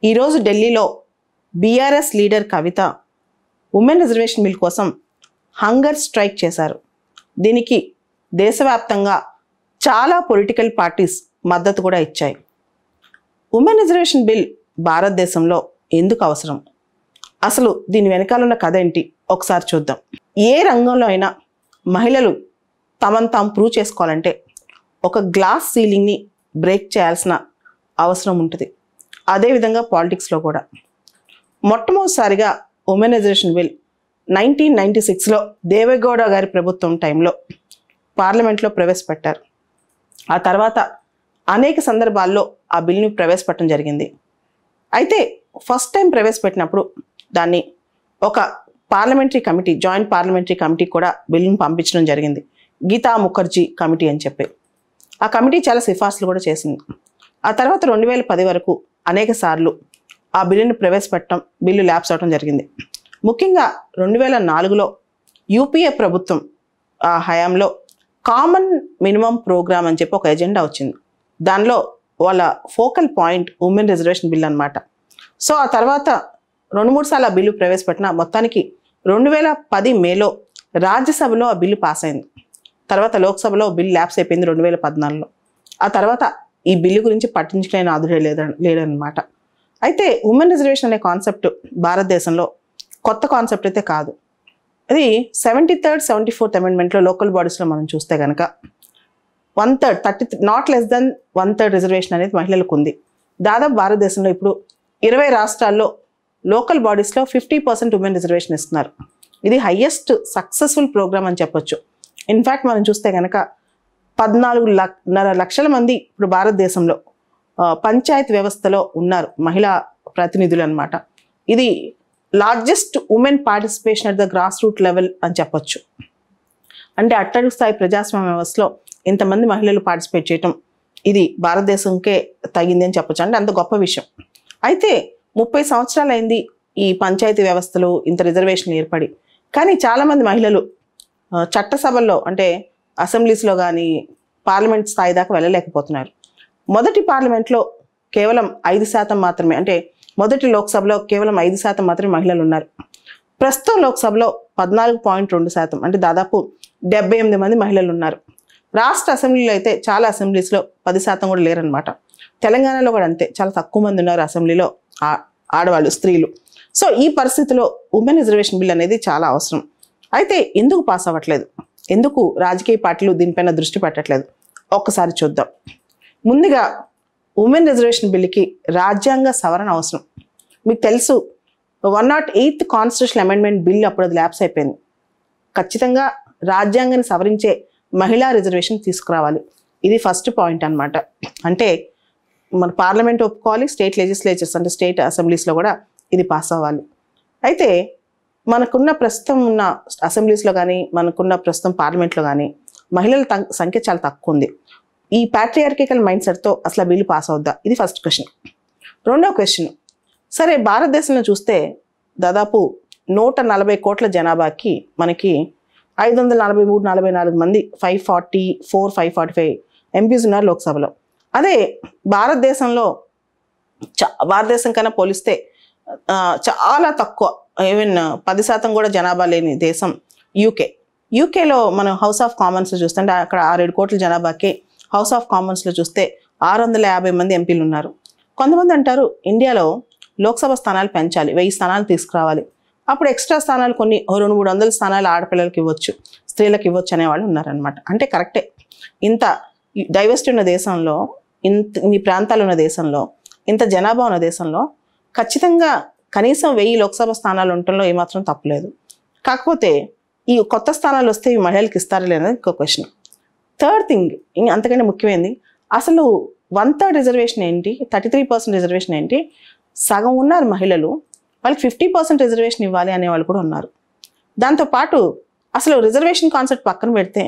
ఈరోజు ఢిల్లీలో BRS leader కవిత women reservation bill కోసం హంగర్ స్ట్రైక్ చేశారు. దీనికి దేశవ్యాప్తంగా చాలా పొలిటికల్ పార్టీస్ మద్దతు కూడా ఇచ్చాయి. ఉమెన్ రిజర్వేషన్ బిల్ భారతదేశంలో ఎందుకు అవసరం, అసలు దీని వెనకాల ఉన్న కథ ఏంటి ఒకసారి చూద్దాం. ఏ రంగంలో అయినా మహిళలు తమను తాము ప్రూవ్ చేసుకోవాలంటే ఒక గ్లాస్ సీలింగ్ని బ్రేక్ చేయాల్సిన అవసరం ఉంటుంది. అదేవిధంగా పాలిటిక్స్లో కూడా మొట్టమొదటిసారిగా ఉమెన్ రిజర్వేషన్ బిల్ 1996లో దేవేగౌడ గారి ప్రభుత్వం టైంలో పార్లమెంట్లో ప్రవేశపెట్టారు. ఆ తర్వాత అనేక సందర్భాల్లో ఆ బిల్ని ప్రవేశపెట్టడం జరిగింది. అయితే ఫస్ట్ టైం ప్రవేశపెట్టినప్పుడు దాన్ని ఒక parliamentary committee, joint parliamentary committee కూడా బిల్లును పంపించడం జరిగింది, గీతా ముఖర్జీ కమిటీ అని చెప్పి. ఆ కమిటీ చాలా సిఫార్సులు కూడా చేసింది. ఆ తర్వాత 2010 వరకు అనేక సార్లు ఆ బిల్లును ప్రవేశపెట్టడం, బిల్లు ల్యాప్స్ అవడం జరిగింది. ముఖ్యంగా 2004లో యూపీఏ ప్రభుత్వం ఆ హయాంలో కామన్ మినిమం ప్రోగ్రామ్ అని చెప్పి ఒక ఎజెండా వచ్చింది. దానిలో వాళ్ళ focal point women reservation bill అనమాట. సో ఆ తర్వాత 2-3 సార్లు ఆ బిల్లు ప్రవేశపెట్టిన మొత్తానికి 2010 మేలో రాజ్యసభలో ఆ బిల్లు పాస్ అయింది. తర్వాత లోక్సభలో బిల్ ల్యాప్స్ అయిపోయింది 2014లో. ఆ తర్వాత ఈ బిల్లు గురించి పట్టించుకునే నాదుడే లేదనమాట. అయితే ఉమెన్ రిజర్వేషన్ అనే కాన్సెప్ట్ భారతదేశంలో కొత్త కాన్సెప్ట్ అయితే కాదు. ఇది 73rd, 74th అమెండ్మెంట్లో లోకల్ బాడీస్లో మనం చూస్తే కనుక 1/3 నాట్ లెస్ దెన్ 1/3 రిజర్వేషన్ అనేది మహిళలకు ఉంది. దాదాపు భారతదేశంలో ఇప్పుడు 20 రాష్ట్రాల్లో లోకల్ బాడీస్లో 50% ఉమెన్ రిజర్వేషన్ ఇస్తున్నారు. ఇది హయ్యెస్ట్ సక్సెస్ఫుల్ ప్రోగ్రామ్ అని చెప్పొచ్చు. ఇన్ఫ్యాక్ట్ మనం చూస్తే కనుక 14.5 లక్షల మంది ఇప్పుడు భారతదేశంలో పంచాయత్ వ్యవస్థలో ఉన్నారు, మహిళా ప్రతినిధులు అనమాట. ఇది largest women participation at the grass root level అని చెప్పొచ్చు. అంటే అట్టడుగు స్థాయి ప్రజాస్వామ్య వ్యవస్థలో ఇంతమంది మహిళలు పార్టిసిపేట్ చేయటం ఇది భారతదేశంకే తగింది అని చెప్పొచ్చు. అంటే అంత గొప్ప విషయం. అయితే 30 సంవత్సరాలు అయింది ఈ పంచాయతీ వ్యవస్థలో ఇంత రిజర్వేషన్ ఏర్పడి, కానీ చాలామంది మహిళలు చట్టసభల్లో అంటే అసెంబ్లీస్లో కానీ పార్లమెంట్ స్థాయి దాకా వెళ్ళలేకపోతున్నారు. మొదటి పార్లమెంట్లో కేవలం 5% మాత్రమే, అంటే మొదటి లోక్సభలో కేవలం 5% మాత్రమే మహిళలు ఉన్నారు. ప్రస్తుతం లోక్సభలో 14.2%, అంటే దాదాపు 78 మంది మహిళలు ఉన్నారు. రాష్ట్ర అసెంబ్లీలో అయితే చాలా అసెంబ్లీస్లో 10% కూడా లేరనమాట. తెలంగాణలో కూడా అంతే, చాలా తక్కువ మంది ఉన్నారు అసెంబ్లీలో ఆడవాళ్ళు, స్త్రీలు. సో ఈ పరిస్థితిలో ఉమెన్ రిజర్వేషన్ బిల్ అనేది చాలా అవసరం. అయితే ఎందుకు పాస్ అవ్వట్లేదు, ఎందుకు రాజకీయ పార్టీలు దీనిపైన దృష్టి పెట్టట్లేదు ఒక్కసారి చూద్దాం. ముందుగా ఉమెన్ రిజర్వేషన్ బిల్లుకి రాజ్యాంగ సవరణ అవసరం. మీకు తెలుసు 108th కాన్స్టిట్యూషనల్ అమెండ్మెంట్ బిల్ అప్పుడు అది ల్యాప్స్ అయిపోయింది. ఖచ్చితంగా రాజ్యాంగాన్ని సవరించే మహిళా రిజర్వేషన్ తీసుకురావాలి. ఇది ఫస్ట్ పాయింట్ అనమాట. అంటే మన పార్లమెంట్ ఒప్పుకోవాలి, స్టేట్ లెజిస్లేచర్స్ అంటే స్టేట్ అసెంబ్లీస్లో కూడా ఇది పాస్ అవ్వాలి. అయితే మనకున్న ప్రస్తుతం ఉన్న అసెంబ్లీస్లో కానీ మనకున్న ప్రస్తుతం పార్లమెంట్లో కానీ మహిళల సంఖ్య చాలా తక్కువ ఉంది. ఈ ప్యాట్రియార్కికల్ మైండ్ సెట్తో అసలు బిల్లు పాస్ అవుద్దా, ఇది ఫస్ట్ క్వశ్చన్. రెండో క్వశ్చన్, సరే భారతదేశంలో చూస్తే దాదాపు 140 కోట్ల జనాభాకి మనకి 543-44 మంది 545 ఎంపీస్ ఉన్నారు లోక్సభలో. అదే భారతదేశంలో భారతదేశం కన్నా పోలిస్తే చాలా తక్కువ, ఈవెన్ 10% కూడా జనాభా లేని దేశం యూకేలో మనం హౌస్ ఆఫ్ కామన్స్లో చూస్తే, అంటే అక్కడ 6-7 కోట్ల జనాభాకి హౌస్ ఆఫ్ కామన్స్లో చూస్తే 650 మంది ఎంపీలు ఉన్నారు. కొంతమంది అంటారు ఇండియాలో లోక్సభ స్థానాలు పెంచాలి, 1000 స్థానాలు తీసుకురావాలి, అప్పుడు ఎక్స్ట్రా స్థానాలు కొన్ని 200-300 స్థానాలు ఆడపిల్లలకి ఇవ్వచ్చు, స్త్రీలకు ఇవ్వచ్చు అనేవాళ్ళు ఉన్నారనమాట. అంటే కరెక్టే, ఇంత డైవర్సిటీ ఉన్న దేశంలో, ఇన్ని ప్రాంతాలు ఉన్న దేశంలో, ఇంత జనాభా ఉన్న దేశంలో ఖచ్చితంగా కనీసం 1000 లోక్సభ స్థానాలు ఉండటంలో ఏమాత్రం తప్పలేదు. కాకపోతే ఈ కొత్త స్థానాలు వస్తే ఈ మహిళలకు ఇస్తారా లేదని ఇంకో క్వశ్చన్. థర్డ్ థింగ్, అంతకంటే ముఖ్యమైనది, అసలు 1/3 రిజర్వేషన్ ఏంటి, 33% రిజర్వేషన్ ఏంటి? సగం ఉన్నారు మహిళలు, వాళ్ళకి 50% రిజర్వేషన్ ఇవ్వాలి అనేవాళ్ళు కూడా ఉన్నారు. దాంతోపాటు అసలు రిజర్వేషన్ కాన్సెప్ట్ పక్కన పెడితే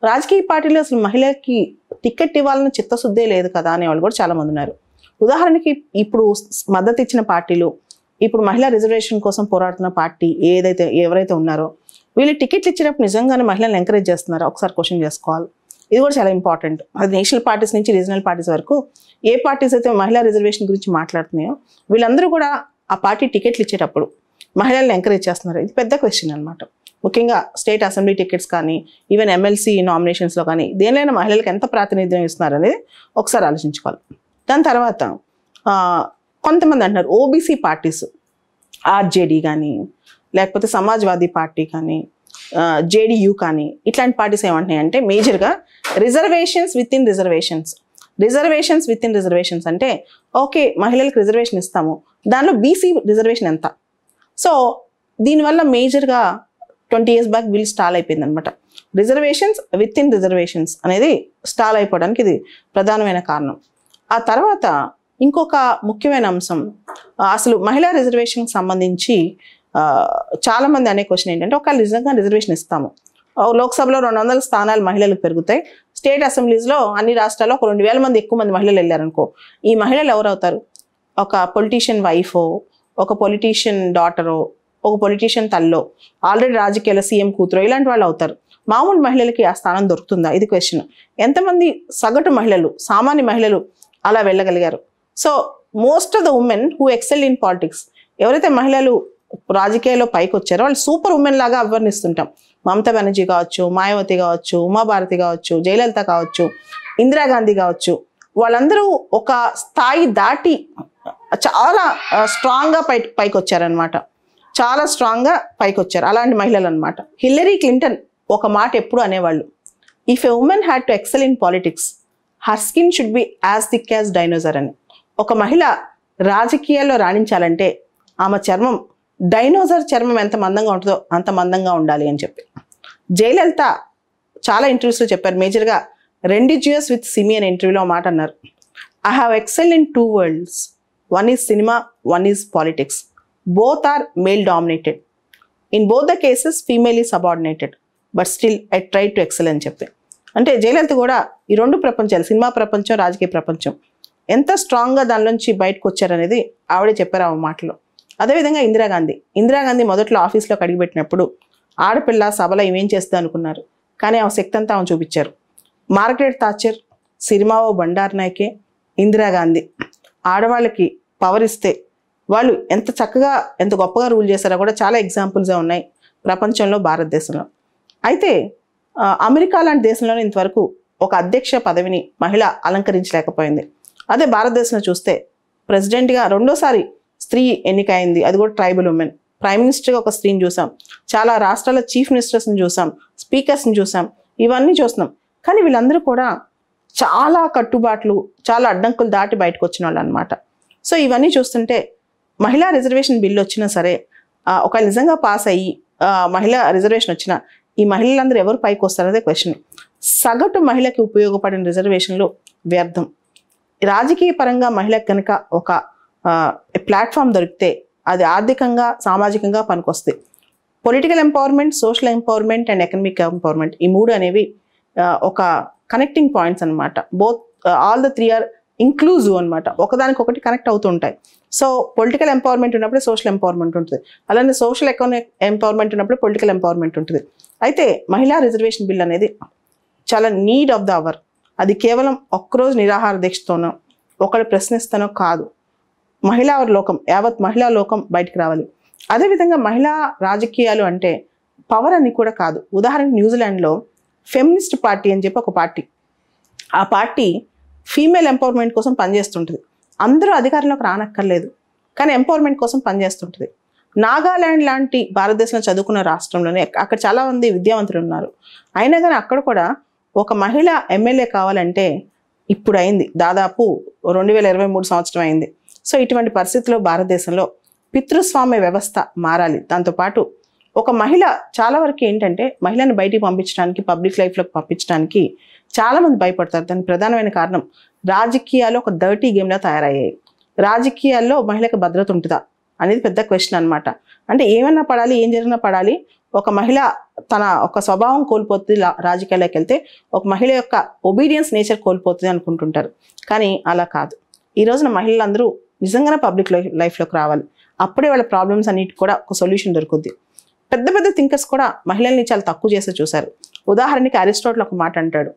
రాజకీయ పార్టీలు అసలు మహిళకి టికెట్ ఇవ్వాలని చిత్తశుద్ధే లేదు కదా అనేవాళ్ళు కూడా చాలామంది ఉన్నారు. ఉదాహరణకి ఇప్పుడు మద్దతు ఇచ్చిన పార్టీలు, ఇప్పుడు మహిళా రిజర్వేషన్ కోసం పోరాడుతున్న పార్టీ ఎవరైతే ఉన్నారో వీళ్ళు టికెట్లు ఇచ్చినప్పుడు నిజంగానే మహిళలను ఎంకరేజ్ చేస్తున్నారా ఒకసారి క్వశ్చన్ చేసుకోవాలి. ఇది కూడా చాలా ఇంపార్టెంట్. అది నేషనల్ పార్టీస్ నుంచి రీజనల్ పార్టీస్ వరకు ఏ పార్టీస్ అయితే మహిళా రిజర్వేషన్ గురించి మాట్లాడుతున్నాయో వీళ్ళందరూ కూడా ఆ పార్టీ టికెట్లు ఇచ్చేటప్పుడు మహిళల్ని ఎంకరేజ్ చేస్తున్నారు. ఇది పెద్ద క్వశ్చన్ అనమాట. ముఖ్యంగా స్టేట్ అసెంబ్లీ టికెట్స్ కానీ ఈవెన్ ఎమ్మెల్సీ నామినేషన్స్లో కానీ దేనిలైనా మహిళలకు ఎంత ప్రాతినిధ్యం ఇస్తున్నారు అనేది ఒకసారి ఆలోచించుకోవాలి. దాని తర్వాత కొంతమంది అంటున్నారు ఓబీసీ పార్టీస్, ఆర్జేడీ కానీ లేకపోతే సమాజ్వాదీ పార్టీ కానీ జేడీయూ కానీ ఇట్లాంటి పార్టీస్ ఏమంటున్నాయి అంటే మేజర్గా రిజర్వేషన్స్ విత్ ఇన్ రిజర్వేషన్స్ అంటే ఓకే మహిళలకు రిజర్వేషన్ ఇస్తాము, దానిలో బీసీ రిజర్వేషన్ ఎంత. సో దీనివల్ల మేజర్గా 20 years బ్యాక్ బిల్ స్టాల్ అయిపోయింది అనమాట. రిజర్వేషన్స్ విత్ ఇన్ రిజర్వేషన్స్ అనేది స్టాల్ అయిపోవడానికి ఇది ప్రధానమైన కారణం. ఆ తర్వాత ఇంకొక ముఖ్యమైన అంశం, అసలు మహిళా రిజర్వేషన్కి సంబంధించి చాలామంది అనే క్వశ్చన్ ఏంటంటే ఒకవేళ నిజంగా రిజర్వేషన్ ఇస్తాము, లోక్సభలో 200 స్థానాలు మహిళలకు పెరుగుతాయి, స్టేట్ అసెంబ్లీస్లో అన్ని రాష్ట్రాల్లో ఒక 2000 మంది ఎక్కువ మంది మహిళలు వెళ్ళారనుకో, ఈ మహిళలు ఎవరు అవుతారు? ఒక పొలిటీషియన్ వైఫో, ఒక పొలిటీషియన్ డాటరో, ఒక పొలిటీషియన్ తల్లో, ఆల్రెడీ రాజకీయాల సీఎం కూతురో ఇలాంటి వాళ్ళు అవుతారు. మామూలు మహిళలకి ఆ స్థానం దొరుకుతుందా? ఇది క్వశ్చన్. ఎంతమంది సగటు మహిళలు, సామాన్య మహిళలు అలా వెళ్ళగలిగారు? So most of the women who excel in politics, ఎవరైతే మహిళలు రాజకీయాల్లో పైకి వచ్చారో వాళ్ళు సూపర్ ఉమెన్ లాగా అవర్ణిస్తుంటాం. మమతా బెనర్జీ కావచ్చు, మాయావతి కావచ్చు, ఉమాభారతి కావచ్చు, జయలలిత కావచ్చు, ఇందిరాగాంధీ కావచ్చు, వాళ్ళందరూ ఒక స్థాయి దాటి చాలా స్ట్రాంగ్గా పైకి వచ్చారనమాట. చాలా స్ట్రాంగ్గా పైకి వచ్చారు అలాంటి మహిళలు అనమాట. హిల్లరీ క్లింటన్ ఒక మాట ఎప్పుడు అనేవాళ్ళు, if a woman had to excel in politics her skin should be as thick as dinosaur అని. ఒక మహిళ రాజకీయాల్లో రాణించాలంటే ఆమె చర్మం డైనోసార్ చర్మం ఎంత మందంగా ఉంటుందో అంత మందంగా ఉండాలి అని చెప్పి జయలలిత చాలా ఇంటర్వ్యూస్లో చెప్పారు. మేజర్గా రెండిజియస్ విత్ సిమి అనే ఇంటర్వ్యూలో మాట అన్నారు, I have excelled in 2 worlds, one is cinema, one is politics, both are male dominated, in both the cases female is subordinated, but still I tried to excel అని చెప్పి. అంటే జయలలిత కూడా ఈ 2 ప్రపంచాలు, సినిమా ప్రపంచం, రాజకీయ ప్రపంచం, ఎంత స్ట్రాంగ్గా దానిలోంచి బయటకు వచ్చారనేది ఆవిడే చెప్పారు ఆ మాటలో. అదేవిధంగా ఇందిరాగాంధీ మొదట్లో ఆఫీస్లోకి అడిగిపెట్టినప్పుడు ఆడపిల్ల సభలో ఏమేం చేస్తుంది అనుకున్నారు, కానీ ఆ శక్తి అంతా ఆమె చూపించారు. మార్గరెట్ థాచర్, సిరిమావో బండారు నాయకే, ఇందిరాగాంధీ ఆడవాళ్ళకి పవర్ ఇస్తే వాళ్ళు ఎంత చక్కగా ఎంత గొప్పగా రూల్ చేశారో కూడా చాలా ఎగ్జాంపుల్సే ఉన్నాయి ప్రపంచంలో, భారతదేశంలో. అయితే అమెరికా లాంటి దేశంలోనే ఇంతవరకు ఒక అధ్యక్ష పదవిని మహిళ అలంకరించలేకపోయింది. అదే భారతదేశంలో చూస్తే ప్రెసిడెంట్గా 2వ సారి స్త్రీ ఎన్నికైంది, అది కూడా ట్రైబల్ ఉమెన్. ప్రైమ్ మినిస్టర్గా ఒక స్త్రీని చూసాం, చాలా రాష్ట్రాల చీఫ్ మినిస్టర్స్ని చూసాం, స్పీకర్స్ని చూసాం, ఇవన్నీ చూస్తున్నాం. కానీ వీళ్ళందరూ కూడా చాలా కట్టుబాట్లు, చాలా అడ్డంకులు దాటి బయటకు వచ్చిన వాళ్ళు అనమాట. సో ఇవన్నీ చూస్తుంటే మహిళా రిజర్వేషన్ బిల్లు వచ్చినా సరే, ఒక నిజంగా పాస్ అయ్యి మహిళా రిజర్వేషన్ వచ్చినా ఈ మహిళలందరూ ఎవరు పైకి వస్తారనేదే క్వశ్చన్. సగటు మహిళకి ఉపయోగపడిన రిజర్వేషన్లు వ్యర్థం. రాజకీయ పరంగా మహిళకు కనుక ఒక ప్లాట్ఫామ్ దొరికితే అది ఆర్థికంగా, సామాజికంగా పనికొస్తాయి. Political empowerment, social empowerment and economic empowerment, ఈ 3 అనేవి ఒక కనెక్టింగ్ పాయింట్స్ అనమాట. Both all the 3 are inclusive అనమాట, ఒకదానికొకటి కనెక్ట్ అవుతూ ఉంటాయి. సో పొలిటికల్ ఎంపవర్మెంట్ ఉన్నప్పుడు సోషల్ ఎంపవర్మెంట్ ఉంటుంది, అలానే సోషల్ ఎకనామిక్ ఎంపవర్మెంట్ ఉన్నప్పుడు పొలిటికల్ ఎంపవర్మెంట్ ఉంటుంది. అయితే మహిళా రిజర్వేషన్ బిల్ అనేది చాలా నీడ్ ఆఫ్ ద అవర్. అది కేవలం ఒక్కరోజు నిరాహార దీక్షతోనో ఒకళ్ళు ప్రశ్నిస్తానో కాదు. మహిళా లోకం, యావత్ మహిళా లోకం బయటకు రావాలి. అదేవిధంగా మహిళా రాజకీయాలు అంటే పవర్ అని కూడా కాదు. ఉదాహరణకు న్యూజిలాండ్లో ఫెమినిస్ట్ పార్టీ అని చెప్పి ఒక పార్టీ, ఆ పార్టీ ఫీమేల్ ఎంపవర్మెంట్ కోసం పనిచేస్తుంటుంది. అందరూ అధికారంలోకి రానక్కర్లేదు, కానీ ఎంపవర్మెంట్ కోసం పనిచేస్తుంటుంది. నాగాలాండ్ లాంటి భారతదేశంలో చదువుకున్న రాష్ట్రంలోనే అక్కడ చాలామంది విద్యావంతులు ఉన్నారు. అయినా కానీ అక్కడ కూడా ఒక మహిళ ఎమ్మెల్యే కావాలంటే ఇప్పుడు అయింది, దాదాపు 2023 సంవత్సరం అయింది. సో ఇటువంటి పరిస్థితుల్లో భారతదేశంలో పితృస్వామ్య వ్యవస్థ మారాలి. దాంతోపాటు ఒక మహిళ చాలా వరకు ఏంటంటే మహిళని బయటికి పంపించడానికి, పబ్లిక్ లైఫ్లోకి పంపించడానికి చాలామంది భయపడతారు. దానికి ప్రధానమైన కారణం రాజకీయాలు ఒక డర్టీ గేమ్లా తయారయ్యాయి. రాజకీయాల్లో మహిళకు భద్రత ఉంటుందా అనేది పెద్ద క్వశ్చన్ అనమాట. అంటే ఏమన్నా పడాలి, ఏం జరిగినా పడాలి. ఒక మహిళ తన ఒక స్వభావం కోల్పోతుంది రాజకీయాల్లోకి వెళ్తే, ఒక మహిళ యొక్క ఒబీడియన్స్ నేచర్ కోల్పోతుంది అనుకుంటుంటారు. కానీ అలా కాదు. ఈ రోజున మహిళలందరూ నిజంగానే పబ్లిక్ లైఫ్లోకి రావాలి. అప్పుడే వాళ్ళ ప్రాబ్లమ్స్ అన్నిటికి కూడా ఒక సొల్యూషన్ దొరుకుద్ది. పెద్ద పెద్ద థింకర్స్ కూడా మహిళల్ని చాలా తక్కువ చేసి చూశారు. ఉదాహరణకి అరిస్టాటిల్ ఒక మాట అంటాడు,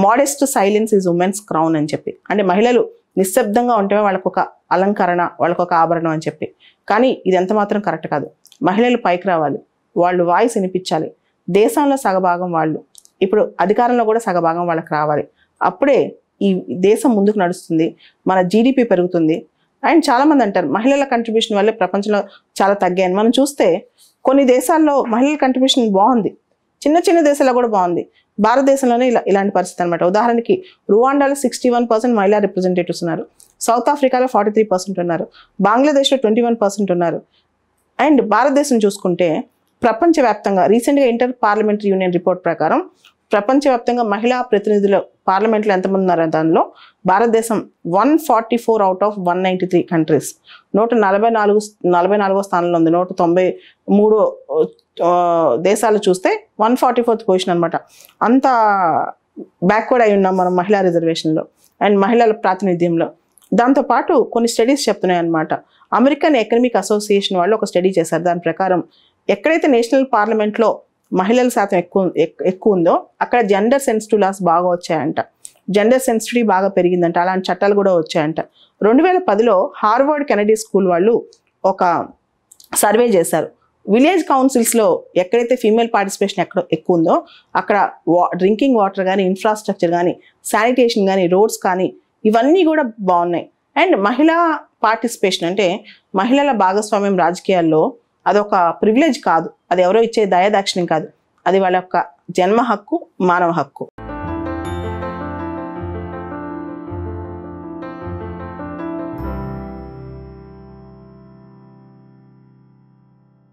modest silence is women's crown అని చెప్పి, అంటే మహిళలు నిశ్శబ్దంగా ఉంటే వాళ్ళకు ఒక అలంకరణ, వాళ్ళకు ఒక ఆభరణం అని చెప్పి. కానీ ఇది ఎంత మాత్రం కరెక్ట్ కాదు. మహిళలు పైకి రావాలి, వాళ్ళు వాయిస్ వినిపించాలి. దేశంలో సగభాగం వాళ్ళు, ఇప్పుడు అధికారంలో కూడా సగభాగం వాళ్ళకి రావాలి. అప్పుడే ఈ దేశం ముందుకు నడుస్తుంది, మన జీడిపి పెరుగుతుంది. అండ్ చాలామంది అంటారు మహిళల కంట్రిబ్యూషన్ వల్లే ప్రపంచంలో చాలా తగ్గాయని. మనం చూస్తే కొన్ని దేశాల్లో మహిళల కంట్రిబ్యూషన్ బాగుంది, చిన్న చిన్న దేశాల్లో కూడా బాగుంది. భారతదేశంలోనే ఇలాంటి పరిస్థితి అనమాట. ఉదాహరణకి రువాండాలో 61% మహిళా రిప్రజెంటేటివ్స్ ఉన్నారు, సౌత్ ఆఫ్రికాలో 43% ఉన్నారు, బంగ్లాదేశ్లో 21% ఉన్నారు. అండ్ భారతదేశం చూసుకుంటే ప్రపంచవ్యాప్తంగా రీసెంట్గా ఇంటర్ పార్లమెంటరీ యూనియన్ రిపోర్ట్ ప్రకారం ప్రపంచవ్యాప్తంగా మహిళా ప్రతినిధులు పార్లమెంట్లో ఎంతమంది ఉన్నారో దానిలో భారతదేశం 144 అవుట్ ఆఫ్ 193 కంట్రీస్, 144వ స్థానంలో ఉంది. 193 దేశాలు చూస్తే 144th పొజిషన్ అనమాట. అంత బ్యాక్వర్డ్ అయి ఉన్నాం మనం మహిళా రిజర్వేషన్లో అండ్ మహిళల ప్రాతినిధ్యంలో. దాంతోపాటు కొన్ని స్టడీస్ చెప్తున్నాయి అనమాట. అమెరికన్ ఎకనమిక్ అసోసియేషన్ వాళ్ళు ఒక స్టడీ చేశారు. దాని ప్రకారం ఎక్కడైతే నేషనల్ పార్లమెంట్లో మహిళల శాతం ఎక్కువ ఉందో అక్కడ జెండర్ సెన్సిటివ్ లాస్ బాగా వచ్చాయంట, జెండర్ సెన్సిటివిటీ బాగా పెరిగిందంట, అలాంటి చట్టాలు కూడా వచ్చాయంట. 2010లో హార్వర్డ్ కెనడీ స్కూల్ వాళ్ళు ఒక సర్వే చేశారు. విలేజ్ కౌన్సిల్స్లో ఎక్కడైతే ఫీమేల్ పార్టిసిపేషన్ ఎక్కువ ఉందో అక్కడ డ్రింకింగ్ వాటర్ కానీ, ఇన్ఫ్రాస్ట్రక్చర్ కానీ, శానిటేషన్ కానీ, రోడ్స్ కానీ ఇవన్నీ కూడా బాగున్నాయి. అండ్ మహిళా పార్టిసిపేషన్ అంటే మహిళల భాగస్వామ్యం రాజకీయాల్లో అదొక ప్రివిలేజ్ కాదు, అది ఎవరో ఇచ్చే దయాదాక్షిణ్యం కాదు, అది వాళ్ళ యొక్క జన్మ హక్కు, మానవ హక్కు.